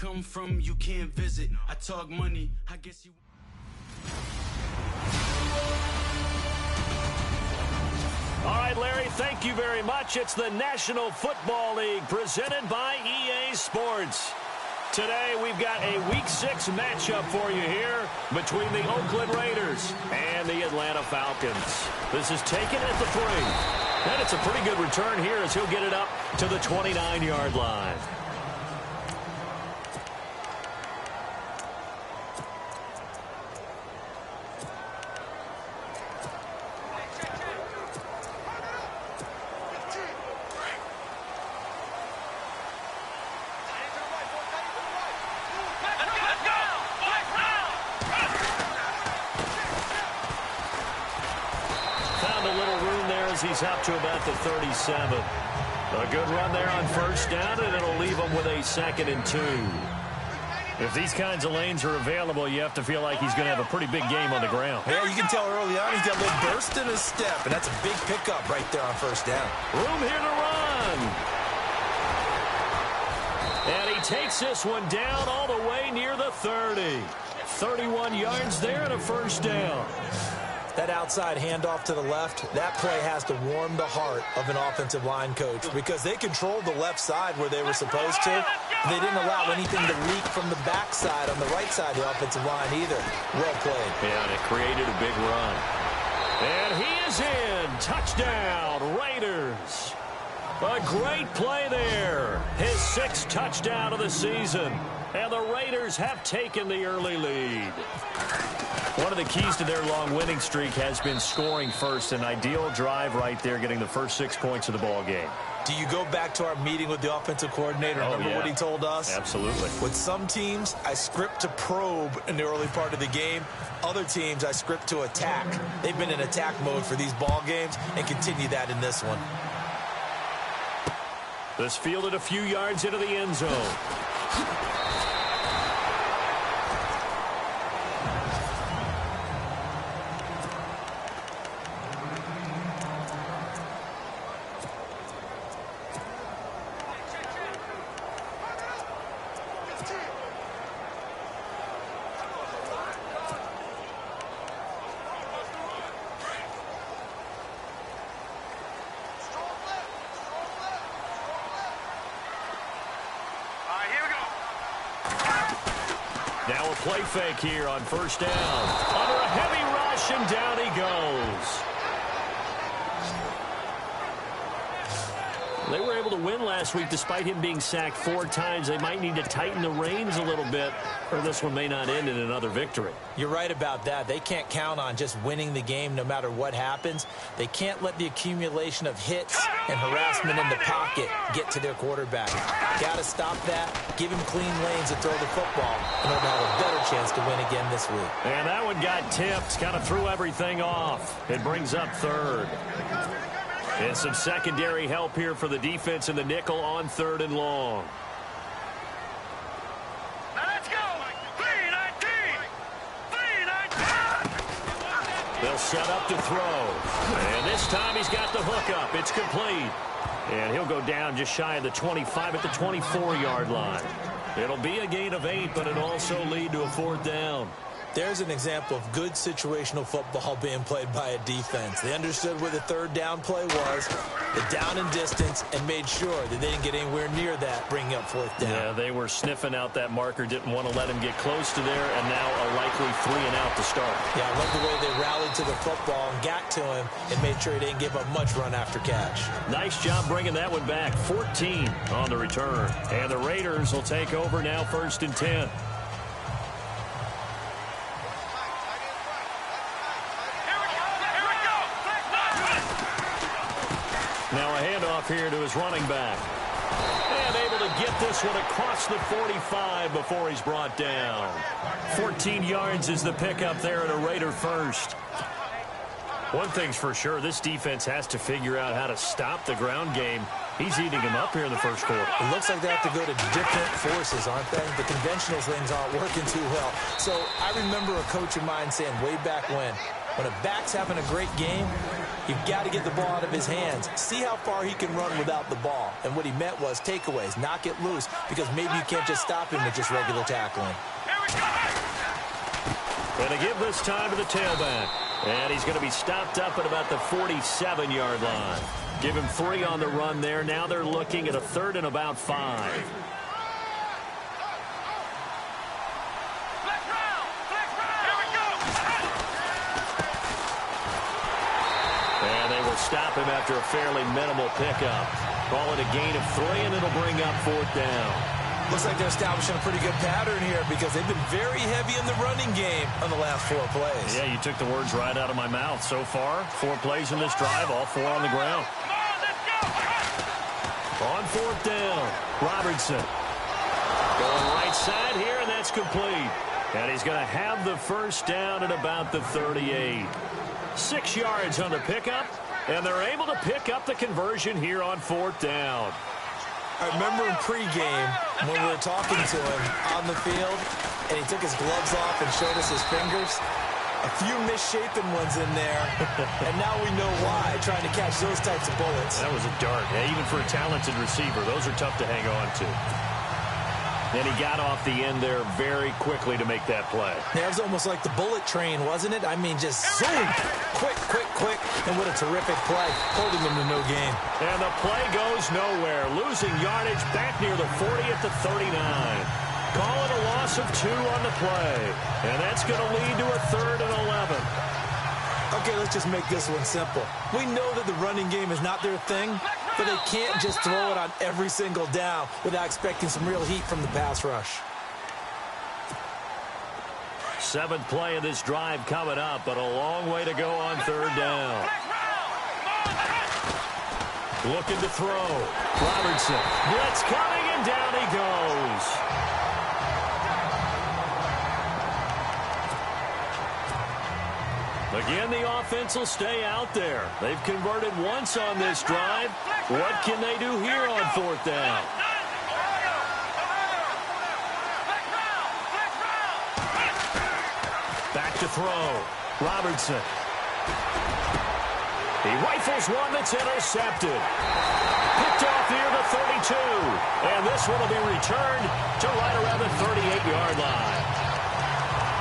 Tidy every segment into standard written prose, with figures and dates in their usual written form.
come from, you can't visit. I talk money, I guess you... All right, Larry, thank you very much. It's the National Football League presented by EA Sports. Today, we've got a Week 6 matchup for you here between the Oakland Raiders and the Atlanta Falcons. This is taken at the 3. And it's a pretty good return here as he'll get it up to the 29-yard line. He's up to about the 37. A good run there on first down, and it'll leave him with a 2nd and 2. If these kinds of lanes are available, you have to feel like he's going to have a pretty big game on the ground. Yeah, you can tell early on he's got a little burst in his step, and that's a big pickup right there on first down. Room here to run. And he takes this one down all the way near the 30. 31 yards there and a first down. That outside handoff to the left, that play has to warm the heart of an offensive line coach because they controlled the left side where they were supposed to. They didn't allow anything to leak from the backside on the right side of the offensive line either. Well played. Yeah, and it created a big run. And he is in. Touchdown, Raiders. A great play there. His 6th touchdown of the season. And the Raiders have taken the early lead. One of the keys to their long winning streak has been scoring first. An ideal drive right there, getting the first 6 points of the ball game. Do you go back to our meeting with the offensive coordinator? Remember what he told us? Absolutely. With some teams, I script to probe in the early part of the game. Other teams, I script to attack. They've been in attack mode for these ball games and continue that in this one. This fielded a few yards into the end zone. Now a play fake here on first down. Under a heavy rush, and down he goes. They were able to win last week despite him being sacked 4 times. They might need to tighten the reins a little bit, or this one may not end in another victory. You're right about that. They can't count on just winning the game no matter what happens. They can't let the accumulation of hits and harassment in the pocket get to their quarterback. Got to stop that, give him clean lanes to throw the football in order to have a better chance to win again this week. And that one got tipped, kind of threw everything off. It brings up 3rd. And some secondary help here for the defense in the nickel on 3rd and long. Let's go! 3-19! 3-19! They'll set up to throw. And this time he's got the hook up. It's complete. And he'll go down just shy of the 25 at the 24-yard line. It'll be a gain of 8, but it'll also lead to a 4th down. There's an example of good situational football being played by a defense. They understood where the 3rd down play was, the down and distance, and made sure that they didn't get anywhere near that, bringing up 4th down. Yeah, they were sniffing out that marker, didn't want to let him get close to there, and now a likely 3 and out to start. Yeah, I love the way they rallied to the football and got to him and made sure he didn't give up much run after catch. Nice job bringing that one back. 14 on the return. And the Raiders will take over now 1st and 10. Now a handoff here to his running back. And able to get this one across the 45 before he's brought down. 14 yards is the pickup there at a Raider first. One thing's for sure, this defense has to figure out how to stop the ground game. He's eating him up here in the first quarter. It looks like they have to go to different forces, aren't they? The conventional things aren't working too well. So I remember a coach of mine saying way back when a back's having a great game, You've got to get the ball out of his hands. See how far he can run without the ball. And what he meant was takeaways, knock it loose, because maybe you can't just stop him with just regular tackling. Going to give this time to the tailback. And he's going to be stopped up at about the 47-yard line. Give him 3 on the run there. Now they're looking at a 3rd and about 5. Stop him after a fairly minimal pickup. Call it a gain of 3, and it'll bring up 4th down. Looks like they're establishing a pretty good pattern here because they've been very heavy in the running game on the last 4 plays. Yeah, you took the words right out of my mouth. So far, 4 plays in this drive, all 4 on the ground. On 4th down, Robertson. Going right side here, and that's complete. And he's going to have the 1st down at about the 38. 6 yards on the pickup. And they're able to pick up the conversion here on 4th down. I remember in pregame when we were talking to him on the field, and he took his gloves off and showed us his fingers. A few misshapen ones in there, and now we know why, trying to catch those types of bullets. That was a dart. Yeah, even for a talented receiver, those are tough to hang on to. And he got off the end there very quickly to make that play. That was almost like the bullet train, wasn't it? I mean, just zoom. Quick, quick, quick. And what a terrific play, holding him to no gain. And the play goes nowhere. Losing yardage back near the 40 at the 39. Call it a loss of 2 on the play. And that's going to lead to a 3rd and 11. Okay, let's just make this one simple. We know that the running game is not their thing, but they can't just throw it on every single down without expecting some real heat from the pass rush. 7th play of this drive coming up, but a long way to go on 3rd down. Looking to throw. Robertson. Blitz coming, and down he goes. Again, the offense will stay out there. They've converted once on this drive. What can they do here on 4th down? Back to throw. Robertson. He rifles one that's intercepted. Picked off near the 32. And this one will be returned to right around the 38-yard line.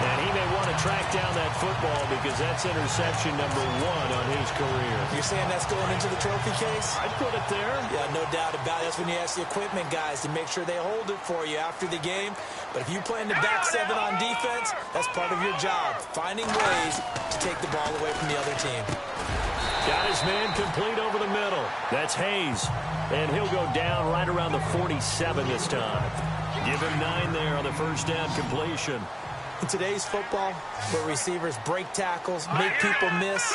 And he may want to track down that football because that's interception number 1 on his career. You're saying that's going into the trophy case? I'd put it there. Yeah, no doubt about it. That's when you ask the equipment guys to make sure they hold it for you after the game. But if you plan to back 7 on defense, that's part of your job, finding ways to take the ball away from the other team. Got his man complete over the middle. That's Hayes. And he'll go down right around the 47 this time. Give him 9 there on the 1st down completion. In today's football, where receivers break tackles, make people miss,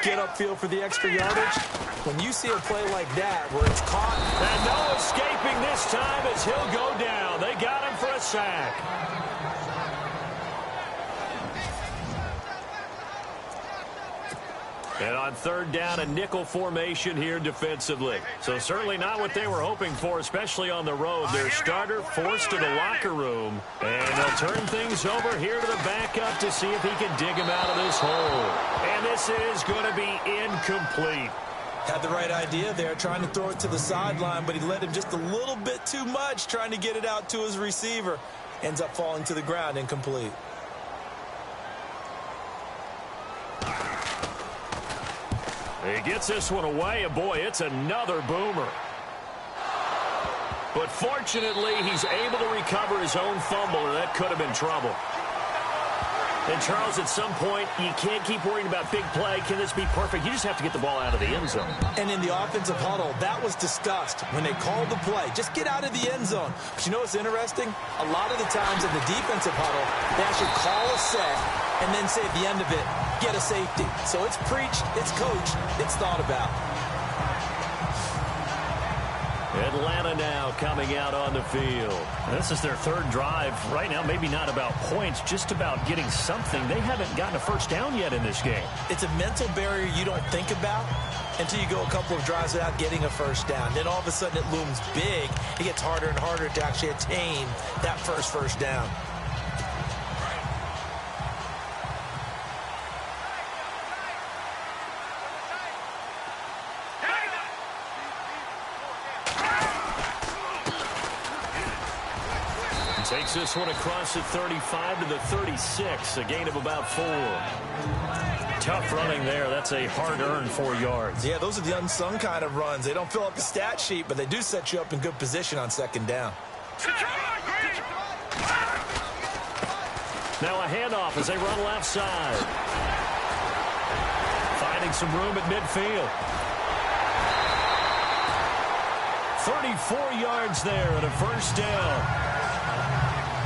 get upfield for the extra yardage, when you see a play like that where it's caught. And no escaping this time as he'll go down. They got him for a sack. And on 3rd down, a nickel formation here defensively. So certainly not what they were hoping for, especially on the road. Their starter forced to the locker room. And they'll turn things over here to the backup to see if he can dig him out of this hole. And this is going to be incomplete. Had the right idea there, trying to throw it to the sideline, but he let him just a little bit too much, trying to get it out to his receiver. Ends up falling to the ground, incomplete. He gets this one away, and boy, it's another boomer. But fortunately, he's able to recover his own fumble, or that could have been trouble. And, Charles, at some point, you can't keep worrying about big play. Can this be perfect? You just have to get the ball out of the end zone. And in the offensive huddle, that was discussed when they called the play. Just get out of the end zone. But you know what's interesting? A lot of the times in the defensive huddle, they actually call a set and then say at the end of it, get a safety. So it's preached, it's coached, it's thought about. Atlanta now coming out on the field. This is their 3rd drive. Right now, maybe not about points, just about getting something. They haven't gotten a 1st down yet in this game. It's a mental barrier you don't think about until you go a couple of drives without getting a 1st down. Then all of a sudden it looms big. It gets harder and harder to actually attain that first down. Takes this one across the 35 to the 36, a gain of about 4. Tough running there. That's a hard-earned 4 yards. Yeah, those are the unsung kind of runs. They don't fill up the stat sheet, but they do set you up in good position on second down. Now a handoff as they run left side. Finding some room at midfield. 34 yards there and a first down.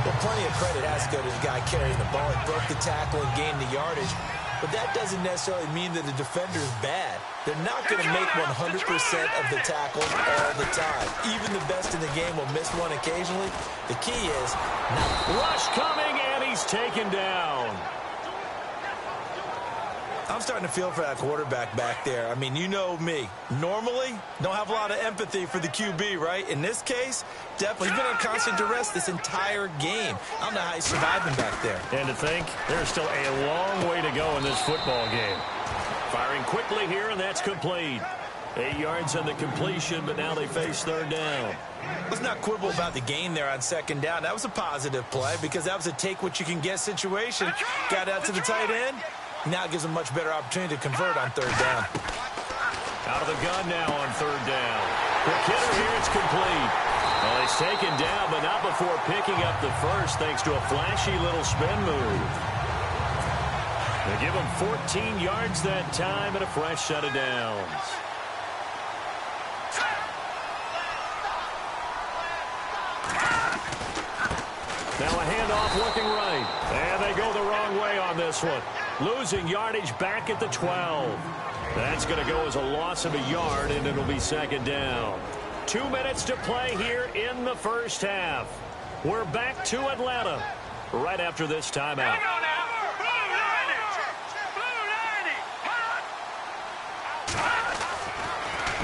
Well, plenty of credit has to go to the guy carrying the ball. He broke the tackle and gained the yardage. But that doesn't necessarily mean that the defender is bad. They're not going to make 100% of the tackles all the time. Even the best in the game will miss one occasionally. The key is not. Rush coming, and he's taken down. I'm starting to feel for that quarterback back there. I mean, you know me. Normally, don't have a lot of empathy for the QB, right? In this case, definitely he's been on constant duress this entire game. I don't know how he's surviving back there. And to think, there's still a long way to go in this football game. Firing quickly here, and that's complete. 8 yards on the completion, but now they face third down. Let's not quibble about the gain there on second down. That was a positive play because that was a take-what-you-can-get situation. Got out to the tight end. Now it gives them a much better opportunity to convert on third down. Out of the gun now on third down. The kidder here, it's complete. Well, he's taken down, but not before picking up the first thanks to a flashy little spin move. They give him 14 yards that time and a fresh set of downs. Now a handoff looking right. And they go the wrong way on this one. Losing yardage back at the 12. That's going to go as a loss of a yard, and it'll be second down. 2 minutes to play here in the first half. We're back to Atlanta right after this timeout.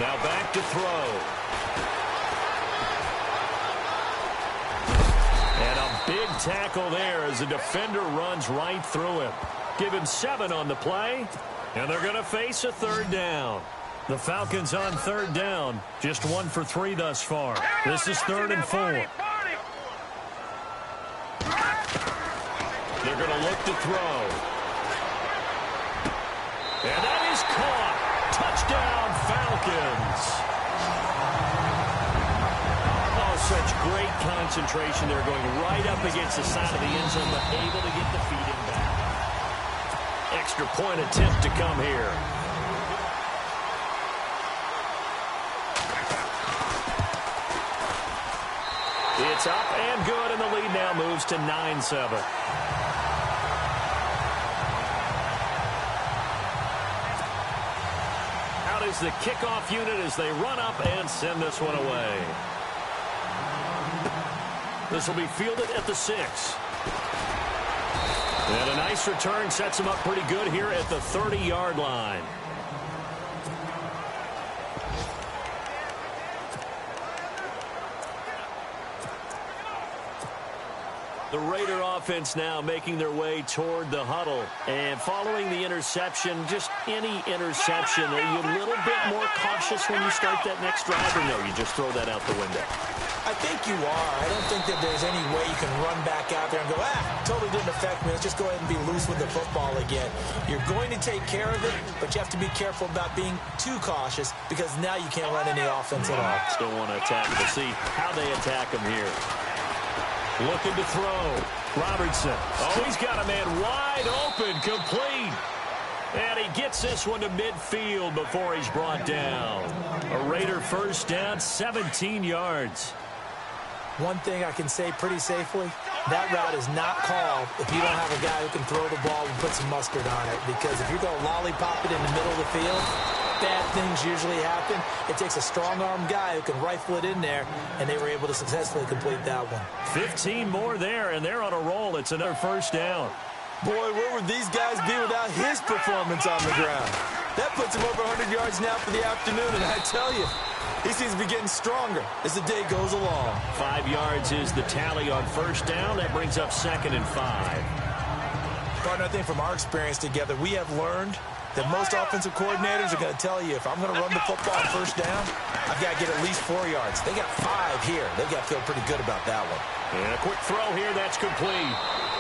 Now back to throw. And a big tackle there as the defender runs right through him. Give him 7 on the play, and they're going to face a third down. The Falcons on third down, just 1 for 3 thus far. This is 3rd and 4. They're going to look to throw. And that is caught. Touchdown, Falcons. Oh, such great concentration. They're going right up against the side of the end zone, but able to get the feet in back. Extra point attempt to come here. It's up and good, and the lead now moves to 9-7. Out is the kickoff unit as they run up and send this one away. This will be fielded at the 6. And a nice return sets him up pretty good here at the 30-yard line. The Raider offense now making their way toward the huddle. And following the interception, just any interception, are you a little bit more cautious when you start that next drive, or no, you just throw that out the window? I think you are. I don't think that there's any way you can run back out there and go, totally didn't affect me. Let's just go ahead and be loose with the football again. You're going to take care of it, but you have to be careful about being too cautious because now you can't run any offense at all. Still want to attack. We'll see how they attack him here. Looking to throw. Robertson. Oh, he's got a man wide open, complete. And he gets this one to midfield before he's brought down. A Raider first down, 17 yards. One thing I can say pretty safely, that route is not called if you don't have a guy who can throw the ball and put some mustard on it. Because if you're going to lollipop it in the middle of the field, bad things usually happen. It takes a strong-arm guy who can rifle it in there, and they were able to successfully complete that one. 15 more there, and they're on a roll. It's another first down. Boy, where would these guys be without his performance on the ground? That puts him over 100 yards now for the afternoon, and I tell you, he seems to be getting stronger as the day goes along. 5 yards is the tally on first down. That brings up 2nd and 5. Partner, I think from our experience together, we have learned that most offensive coordinators are going to tell you, if I'm going to run the football on first down, I've got to get at least 4 yards. They got 5 here. They've got to feel pretty good about that one. And a quick throw here. That's complete.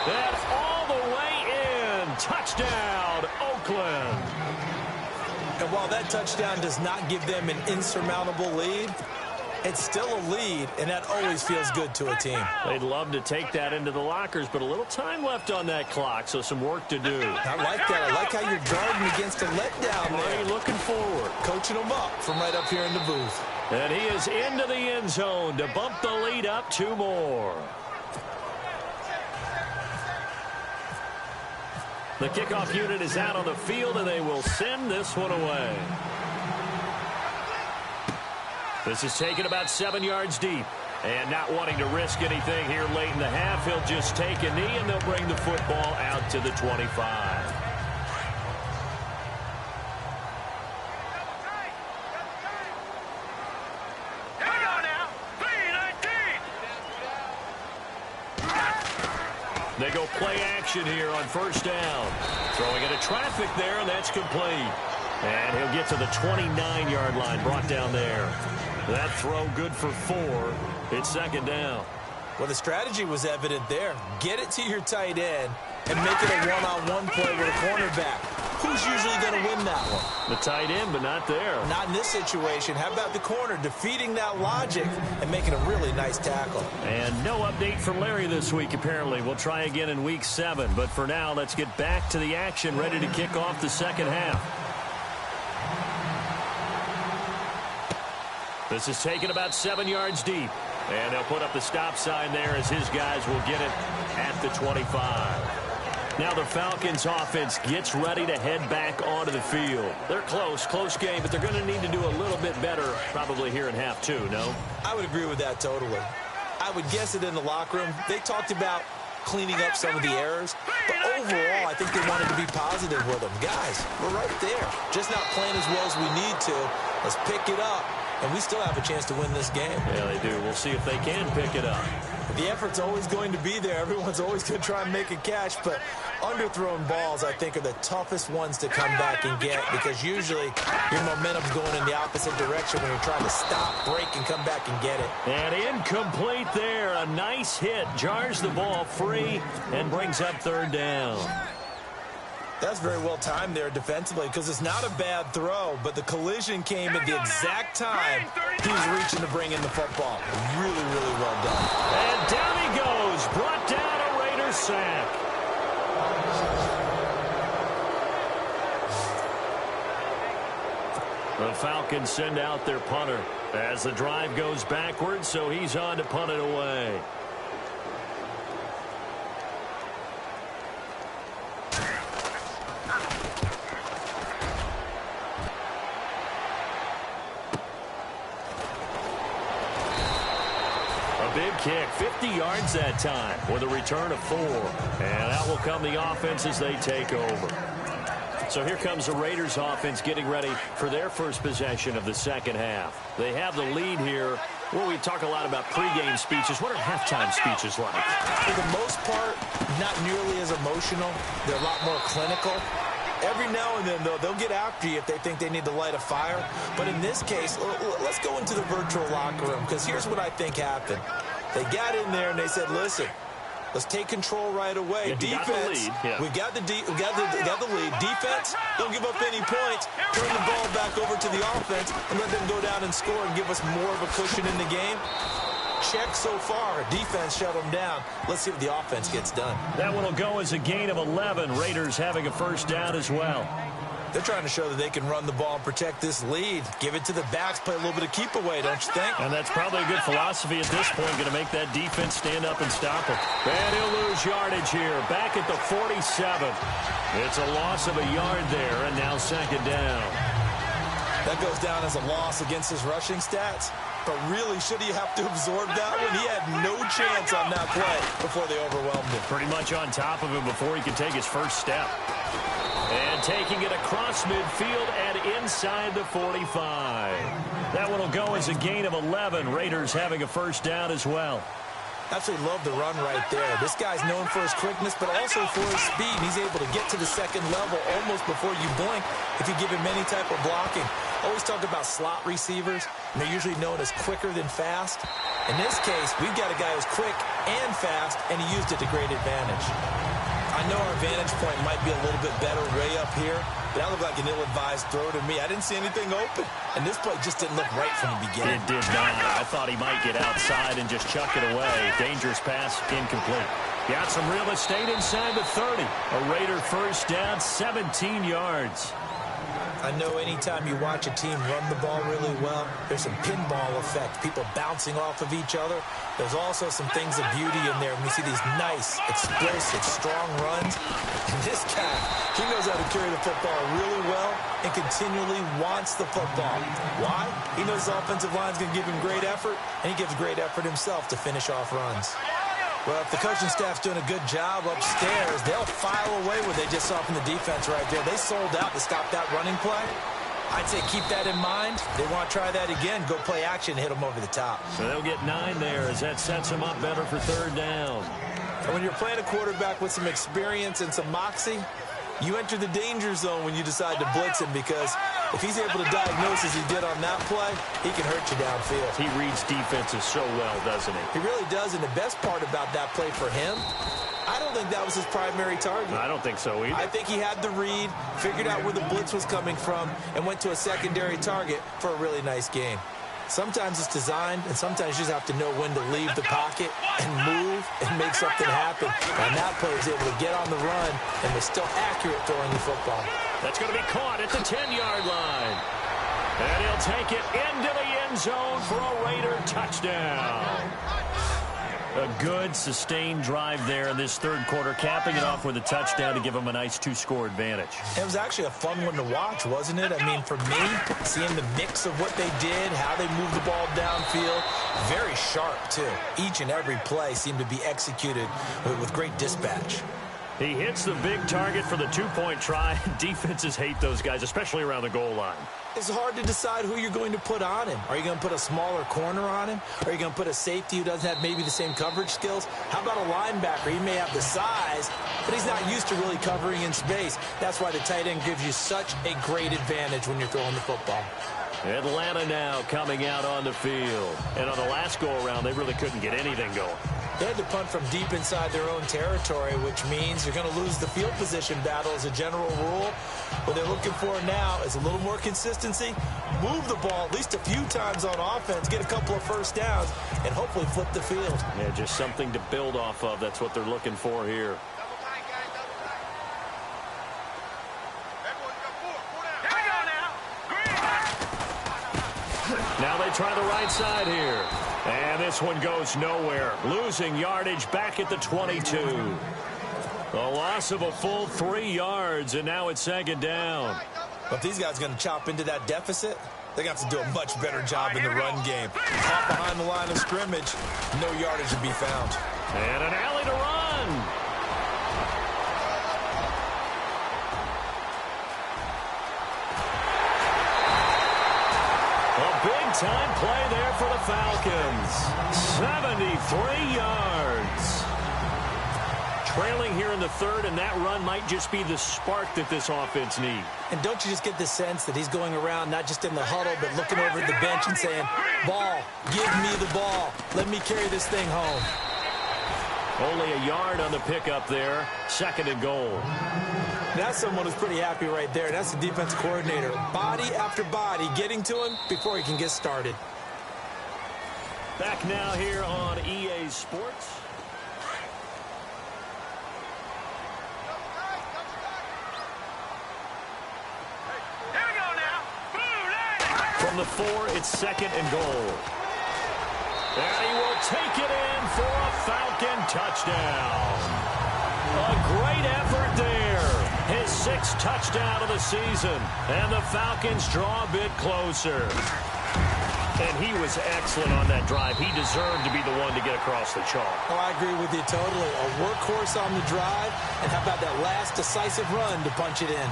That's all the way in. Touchdown, Oakland. And while that touchdown does not give them an insurmountable lead, it's still a lead, and that always feels good to a team. They'd love to take that into the lockers, but a little time left on that clock, so some work to do. I like that. I like how you're guarding against a letdown there. Looking forward. Coaching them up from right up here in the booth. And he is into the end zone to bump the lead up 2 more. The kickoff unit is out on the field, and they will send this one away. This is taken about 7 yards deep. And not wanting to risk anything here late in the half, he'll just take a knee, and they'll bring the football out to the 25. They go play action here on first down. Throwing into traffic there, and that's complete. And he'll get to the 29-yard line, brought down there. That throw good for 4. It's second down. Well, the strategy was evident there. Get it to your tight end and make it a one-on-one play with a cornerback. Who's usually going to win that one? The tight end, but not there. Not in this situation. How about the corner defeating that logic and making a really nice tackle? And no update from Larry this week, apparently. We'll try again in week 7. But for now, let's get back to the action, ready to kick off the second half. This is taken about 7 yards deep. And they'll put up the stop sign there as his guys will get it at the 25. Now the Falcons offense gets ready to head back onto the field. They're close game, but they're going to need to do a little bit better probably here in half 2, no? I would agree with that totally. I would guess it in the locker room. They talked about cleaning up some of the errors, but overall I think they wanted to be positive with them. Guys, we're right there. Just not playing as well as we need to. Let's pick it up, and we still have a chance to win this game. Yeah, they do. We'll see if they can pick it up. The effort's always going to be there. Everyone's always going to try and make a catch, but underthrown balls, I think, are the toughest ones to come back and get because usually your momentum's going in the opposite direction when you're trying to stop, break, and come back and get it. And incomplete there. A nice hit. Jars the ball free and brings up third down. That's very well timed there defensively because it's not a bad throw, but the collision came at the exact time he was reaching to bring in the football. Really, really well done. And down he goes. Brought down a Raiders sack. The Falcons send out their punter as the drive goes backwards, so he's on to punt it away. Big kick, 50 yards that time with a return of 4. And out will come the offense as they take over. So here comes the Raiders offense getting ready for their first possession of the second half. They have the lead here. Well, we talk a lot about pregame speeches. What are halftime speeches like? For the most part, not nearly as emotional. They're a lot more clinical. Every now and then, though, they'll get after you if they think they need to light a fire. But in this case, let's go into the virtual locker room because here's what I think happened. They got in there and they said, listen, let's take control right away. Yeah, defense, we got the lead. Defense, don't give up any points. Turn the ball back over to the offense and let them go down and score and give us more of a cushion in the game. Check so far. Defense shut them down. Let's see what the offense gets done. That one will go as a gain of 11. Raiders having a first down as well. They're trying to show that they can run the ball and protect this lead. Give it to the backs, play a little bit of keep away, don't you think? And that's probably a good philosophy at this point, going to make that defense stand up and stop them. And he'll lose yardage here, back at the 47. It's a loss of a yard there, and now second down. That goes down as a loss against his rushing stats. But really, should he have to absorb that one? He had no chance on that play before they overwhelmed him. Pretty much on top of him before he could take his first step. And taking it across midfield and inside the 45. That one will go as a gain of 11. Raiders having a first down as well. Absolutely love the run right there. This guy's known for his quickness, but also for his speed. And he's able to get to the second level almost before you blink if you give him any type of blocking. Always talk about slot receivers, and they're usually known as quicker than fast. In this case, we've got a guy who's quick and fast, and he used it to great advantage. I know our vantage point might be a little bit better way up here, but that looked like an ill-advised throw to me. I didn't see anything open, and this play just didn't look right from the beginning. It did not. I thought he might get outside and just chuck it away. Dangerous pass, incomplete. Got some real estate inside the 30. A Raider first down, 17 yards. I know anytime you watch a team run the ball really well, there's some pinball effect, people bouncing off of each other. There's also some things of beauty in there when you see these nice, explosive, strong runs. And this guy, he knows how to carry the football really well and continually wants the football. Why? He knows the offensive line's going to give him great effort, and he gives great effort himself to finish off runs. Well, if the coaching staff's doing a good job upstairs, they'll file away what they just saw from the defense right there. They sold out to stop that running play. I'd say keep that in mind. They want to try that again. Go play action, hit them over the top. So they'll get 9 there as that sets them up better for third down. And when you're playing a quarterback with some experience and some moxie, you enter the danger zone when you decide to blitz him, because if he's able to diagnose as he did on that play, he can hurt you downfield. He reads defenses so well, doesn't he? He really does, and the best part about that play for him, I don't think that was his primary target. I don't think so either. I think he had the read, figured out where the blitz was coming from, and went to a secondary target for a really nice gain. Sometimes it's designed, and sometimes you just have to know when to leave the pocket and move and make something happen. And that player is able to get on the run and was still accurate throwing the football. That's going to be caught at the 10-yard line. And he'll take it into the end zone for a Raider touchdown. A good, sustained drive there in this third quarter, capping it off with a touchdown to give them a nice 2-score advantage. It was actually a fun one to watch, wasn't it? I mean, for me, seeing the mix of what they did, how they moved the ball downfield, very sharp, too. Each and every play seemed to be executed with great dispatch. He hits the big target for the 2-point try. Defenses hate those guys, especially around the goal line. It's hard to decide who you're going to put on him. Are you going to put a smaller corner on him? Are you going to put a safety who doesn't have maybe the same coverage skills? How about a linebacker? He may have the size, but he's not used to really covering in space. That's why the tight end gives you such a great advantage when you're throwing the football. Atlanta now coming out on the field. And on the last go-around, they really couldn't get anything going. They had to punt from deep inside their own territory, which means you're going to lose the field position battle as a general rule. What they're looking for now is a little more consistency, move the ball at least a few times on offense, get a couple of first downs, and hopefully flip the field. Yeah, just something to build off of. That's what they're looking for here. Now they try the right side here. And this one goes nowhere. Losing yardage back at the 22. A loss of a full 3 yards, and now it's second down. But if these guys are going to chop into that deficit, they're going to have to do a much better job in the run game. Caught behind the line of scrimmage, no yardage to be found. And an alley to run. Big-time play there for the Falcons. 73 yards. Trailing here in the third, and that run might just be the spark that this offense needs. And don't you just get the sense that he's going around not just in the huddle, but looking over at the bench and saying, ball, give me the ball. Let me carry this thing home. Only a yard on the pickup there. Second and goal. That's someone who's pretty happy right there. That's the defense coordinator. Body after body getting to him before he can get started. Back now here on EA Sports. Here we go now. From the 4, it's second and goal. And he will take it in for a Falcon touchdown. A great effort there. His 6th touchdown of the season. And the Falcons draw a bit closer. And he was excellent on that drive. He deserved to be the one to get across the chalk. Oh, I agree with you totally. A workhorse on the drive. And how about that last decisive run to punch it in?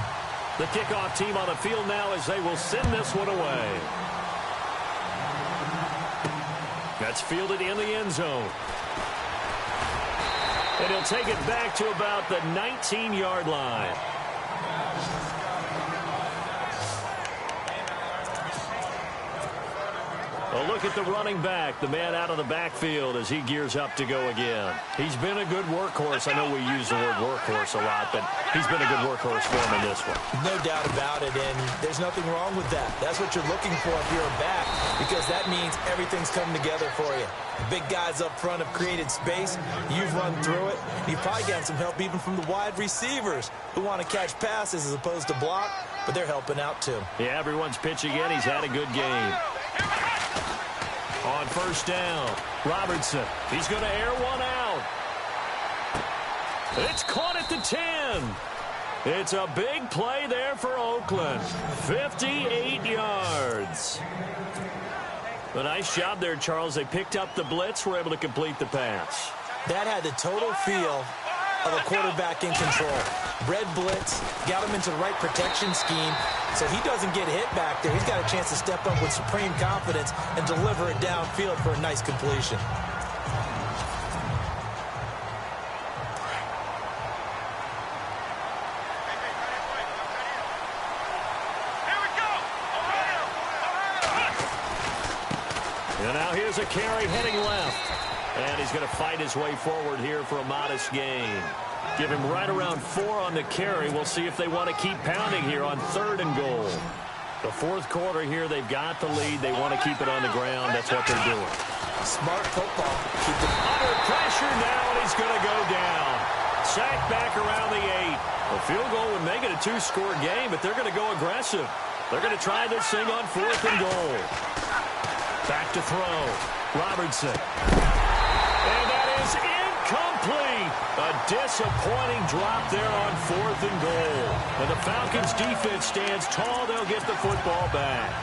The kickoff team on the field now as they will send this one away. That's fielded in the end zone. And he'll take it back to about the 19-yard line. A look at the running back, the man out of the backfield as he gears up to go again. He's been a good workhorse. I know we use the word workhorse a lot, but he's been a good workhorse for him in this one. No doubt about it, and there's nothing wrong with that. That's what you're looking for if you're a back, because that means everything's coming together for you. The big guys up front have created space. You've run through it. You've probably gotten some help even from the wide receivers who want to catch passes as opposed to block, but they're helping out too. Yeah, everyone's pitching in. He's had a good game. On first down, Robertson. He's going to air one out. It's caught at the 10. It's a big play there for Oakland. 58 yards. A nice job there, Charles. They picked up the blitz, were able to complete the pass. That had the total feel of a quarterback in control. Red blitz, got him into the right protection scheme, so he doesn't get hit back there. He's got a chance to step up with supreme confidence and deliver it downfield for a nice completion. And now here's a carry heading left. And he's going to fight his way forward here for a modest gain. Give him right around 4 on the carry. We'll see if they want to keep pounding here on 3rd and goal. The fourth quarter here, they've got the lead. They want to keep it on the ground. That's what they're doing. Smart football. Keep it under pressure now, and he's going to go down. Sacked back around the 8. A field goal would make it a 2-score game, but they're going to go aggressive. They're going to try this thing on 4th and goal. Back to throw. Robertson. And that is incomplete. A disappointing drop there on 4th and goal. When the Falcons defense stands tall, they'll get the football back.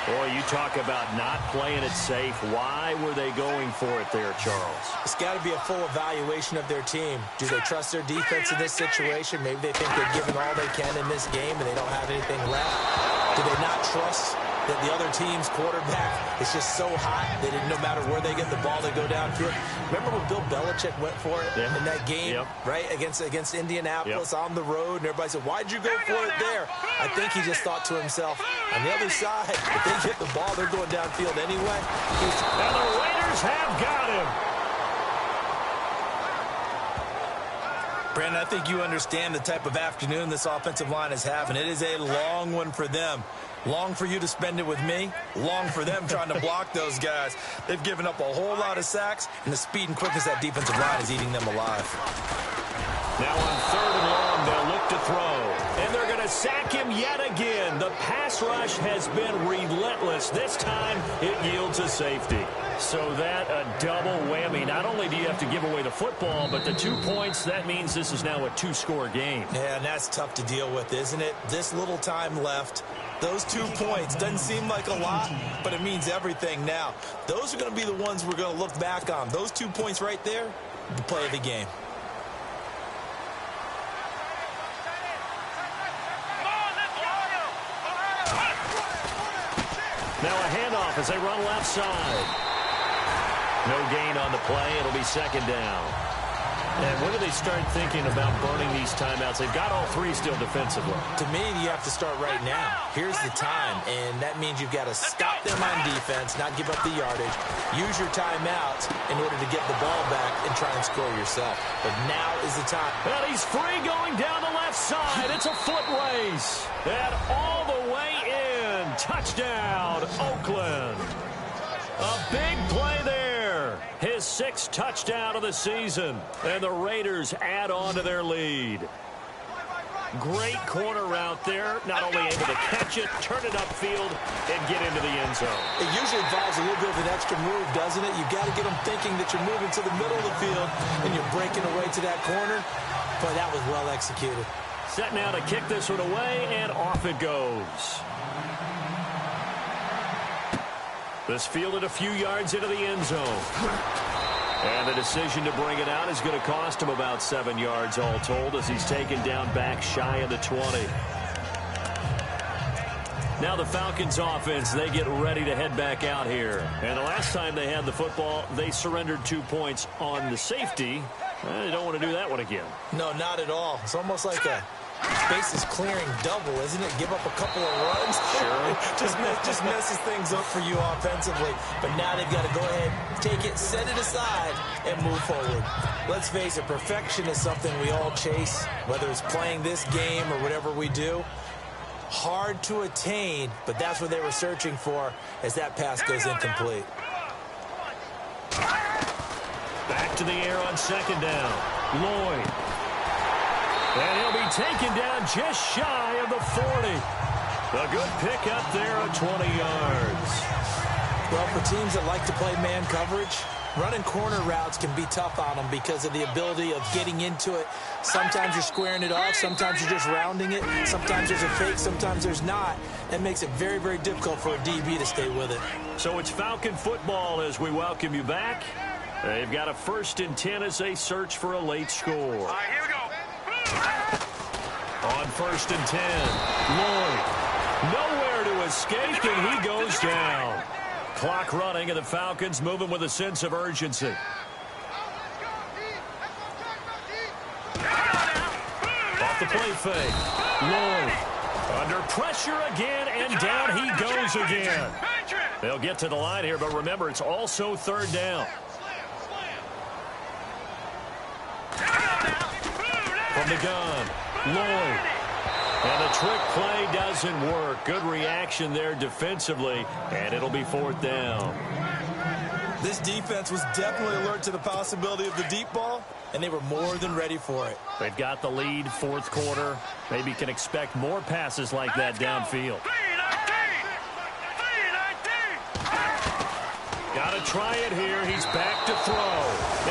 Boy, you talk about not playing it safe. Why were they going for it there, Charles? It's got to be a full evaluation of their team. Do they trust their defense in this situation? Maybe they think they've given all they can in this game and they don't have anything left. Do they not trust that the other team's quarterback is just so hot that no matter where they get the ball, they go downfield? Remember when Bill Belichick went for it in that game, right, against Indianapolis on the road, and everybody said, why'd you go for it there? I think he just thought to himself, on the other side, if they hit the ball, they're going downfield anyway. And the Raiders have got him. Brandon, I think you understand the type of afternoon this offensive line is having. It is a long one for them. Long for you to spend it with me. Long for them trying to block those guys. They've given up a whole lot of sacks, and the speed and quickness of that defensive line is eating them alive. Now on 3rd and long, they'll look to throw. And they're going to sack him yet again. The pass rush has been relentless. This time, it yields a safety. So that a double whammy. Not only do you have to give away the football, but the 2 points, that means this is now a 2-score game. Yeah, and that's tough to deal with, isn't it? This little time left. Those 2 points doesn't seem like a lot, but it means everything now. Those are going to be the ones we're going to look back on. Those 2 points right there, the play of the game. Now a handoff as they run left side. No gain on the play. It'll be 2nd down. And when do they start thinking about burning these timeouts? They've got all 3 still defensively. To me, you have to start right now. Here's the time, and that means you've got to stop them on defense, not give up the yardage. Use your timeouts in order to get the ball back and try and score yourself. But now is the time. And he's free going down the left side. It's a foot race. And all the way in. Touchdown, Oakland. A big play there. His 6th touchdown of the season. And the Raiders add on to their lead. Great corner route there. Not only able to catch it, turn it upfield, and get into the end zone. It usually involves a little bit of an extra move, doesn't it? You've got to get them thinking that you're moving to the middle of the field and you're breaking away to that corner. But that was well executed. Set now to kick this one away, and off it goes. This fielded a few yards into the end zone. And the decision to bring it out is going to cost him about 7 yards all told as he's taken down back shy of the 20. Now the Falcons offense, they get ready to head back out here. And the last time they had the football, they surrendered 2 points on the safety. They don't want to do that one again. No, not at all. It's almost like a bases clearing double, isn't it? Give up a couple of runs. Sure. just messes things up for you offensively. But now they've got to go ahead, take it, set it aside, and move forward. Let's face it, perfection is something we all chase, whether it's playing this game or whatever we do. Hard to attain, but that's what they were searching for as that pass goes incomplete. Back to the air on second down. Lloyd. And he'll be taken down just shy of the 40. A good pick up there at 20 yards. Well, for teams that like to play man coverage, running corner routes can be tough on them because of the ability of getting into it. Sometimes you're squaring it off. Sometimes you're just rounding it. Sometimes there's a fake. Sometimes there's not. That makes it very, very difficult for a DB to stay with it. So it's Falcon football as we welcome you back. They've got a 1st and 10 as they search for a late score. All right, here we go. On 1st and 10, Lloyd. Nowhere to escape, and he goes down. Clock running, and the Falcons moving with a sense of urgency. Off the play fake. Lloyd. Under pressure again, and down he goes again. They'll get to the line here, but remember, it's also 3rd down. From the gun, Lloyd. And the trick play doesn't work. Good reaction there defensively, and it'll be 4th down. This defense was definitely alert to the possibility of the deep ball, and they were more than ready for it. They've got the lead, 4th quarter. Maybe can expect more passes like that downfield. Got to try it here. He's back to throw.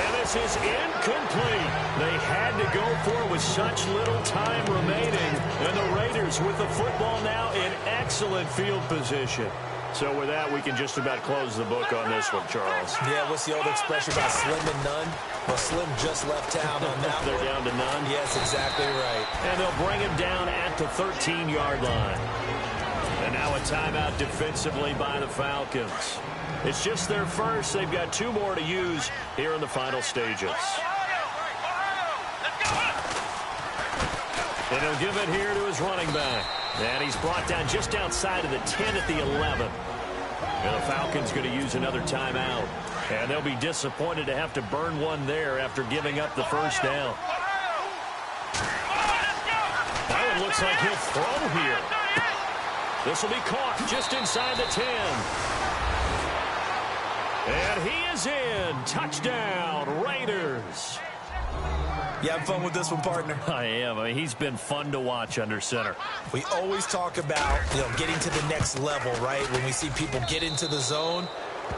And this is incomplete. They had to go for it with such little time remaining. And the Raiders with the football now in excellent field position. So with that, we can just about close the book on this one, Charles. Yeah, what's the old expression about slim and none? Well, Slim just left town on that They're one. down to none? Yes, exactly right. And they'll bring him down at the 13-yard line. And now a timeout defensively by the Falcons. It's just their first. They've got 2 more to use here in the final stages. And he'll give it here to his running back. And he's brought down just outside of the 10 at the 11. And the Falcons going to use another timeout. And they'll be disappointed to have to burn one there after giving up the 1st down. Now it looks like he'll throw here. This will be caught just inside the 10. And he is in. Touchdown, Raiders. You having fun with this one, partner? I am. I mean, he's been fun to watch under center. We always talk about, getting to the next level, right? When we see people get into the zone,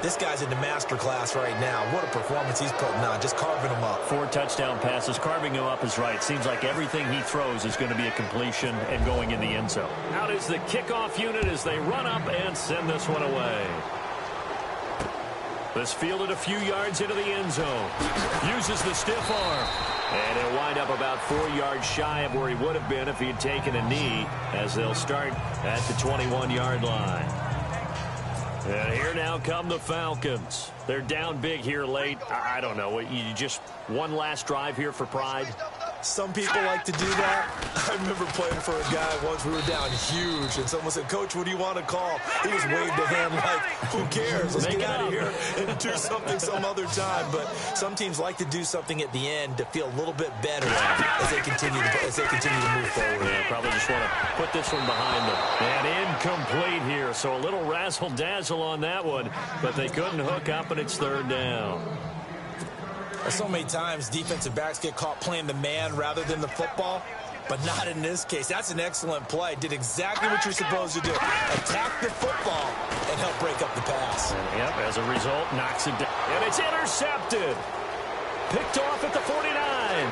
this guy's in the master class right now. What a performance he's putting on, just carving them up. 4 touchdown passes. Carving him up is right. Seems like everything he throws is going to be a completion and going in the end zone. Out is the kickoff unit as they run up and send this one away. This fielded a few yards into the end zone. Uses the stiff arm. And he'll wind up about 4 yards shy of where he would have been if he had taken a knee, as they'll start at the 21-yard line. And here now come the Falcons. They're down big here late. I don't know. You just one last drive here for pride? Some people like to do that. I remember playing for a guy once. We were down huge, and someone said, "Coach, what do you want to call?" He just waved a hand like, who cares? Let's get out of here and do something some other time. But some teams like to do something at the end to feel a little bit better as they continue to move forward. Yeah, probably just want to put this one behind them. And incomplete here, so a little razzle-dazzle on that one, but they couldn't hook up, and it's 3rd down. So many times defensive backs get caught playing the man rather than the football, but not in this case. That's an excellent play. Did exactly what you're supposed to do. Attack the football and help break up the pass. And, yep, as a result, knocks it down. And it's intercepted. Picked off at the 49.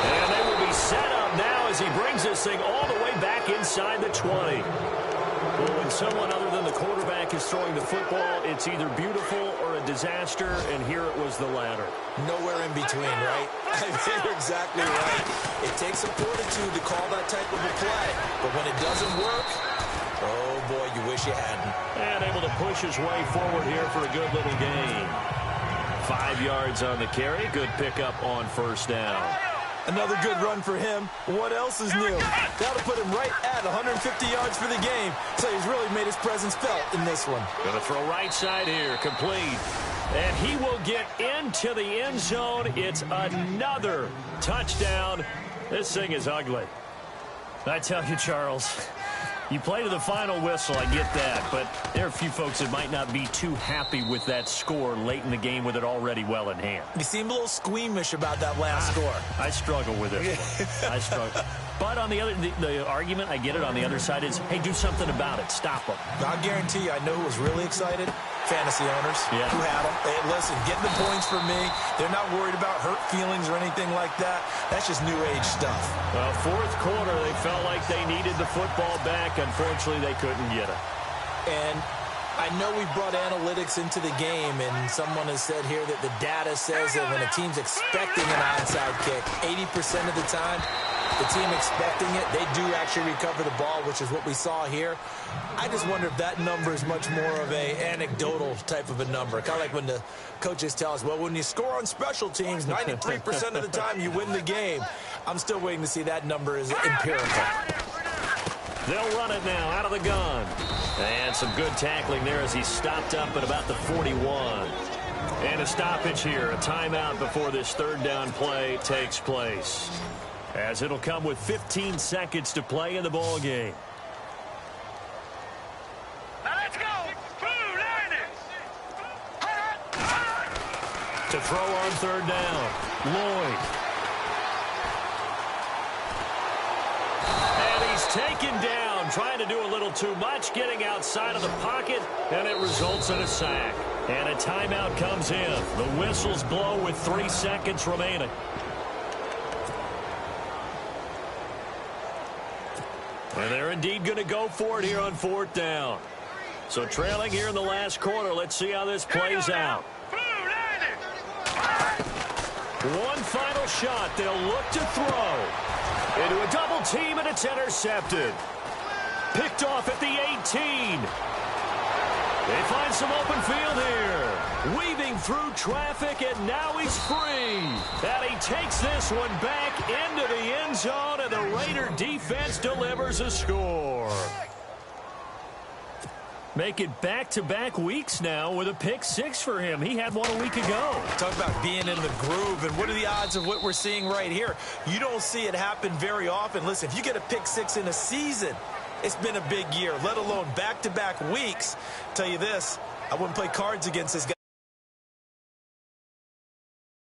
And they will be set up now as he brings this thing all the way back inside the 20. Well, when someone other than the quarterback is throwing the football, it's either beautiful or a disaster, and here it was the latter. Nowhere in between, right? I mean, you're exactly right. It takes some fortitude to call that type of a play, but when it doesn't work, oh boy, you wish you hadn't. And able to push his way forward here for a good little gain. 5 yards on the carry. Good pickup on first down. Another good run for him. What else is new? That'll put him right at 150 yards for the game. So he's really made his presence felt in this one. Going to throw right side here. Complete. And he will get into the end zone. It's another touchdown. This thing is ugly. I tell you, Charles, you play to the final whistle, I get that, but there are a few folks that might not be too happy with that score late in the game with it already well in hand. You seem a little squeamish about that last score. I struggle with it. I struggle. But on the other, the argument, I get it, on the other side is, hey, do something about it. Stop them. I guarantee you, I know who was really excited. Fantasy owners who had them. Hey, listen, getting the points for me. They're not worried about hurt feelings or anything like that. That's just new age stuff. Well, fourth quarter, they felt like they needed the football back. Unfortunately, they couldn't get it. And I know we brought analytics into the game, and someone has said here that the data says that when a team's expecting an onside kick, 80% of the time, the team expecting it, they do actually recover the ball, which is what we saw here. I just wonder if that number is much more of a anecdotal type of a number. Kind of like when the coaches tell us, well, when you score on special teams, 93% of the time you win the game. I'm still waiting to see that number is empirical. They'll run it now out of the gun. And some good tackling there as he stopped up at about the 41. And a stoppage here, a timeout before this third down play takes place. As it'll come with 15 seconds to play in the ball game. Now let's go. Blue line it. To throw on third down, Lloyd. And he's taken down, trying to do a little too much, getting outside of the pocket, and it results in a sack. And a timeout comes in. The whistles blow with 3 seconds remaining. And they're indeed going to go for it here on fourth down. So trailing here in the last quarter. Let's see how this plays out. One final shot. They'll look to throw. Into a double team, and it's intercepted. Picked off at the 18. They find some open field here. Weaving through traffic, and now he's free. And he takes this one back into the end zone, and the Raider defense delivers a score. Make it back-to-back weeks now with a pick six for him. He had one a week ago. Talk about being in the groove, and what are the odds of what we're seeing right here? You don't see it happen very often. Listen, if you get a pick six in a season, it's been a big year, let alone back-to-back weeks. Tell you this, I wouldn't play cards against this guy.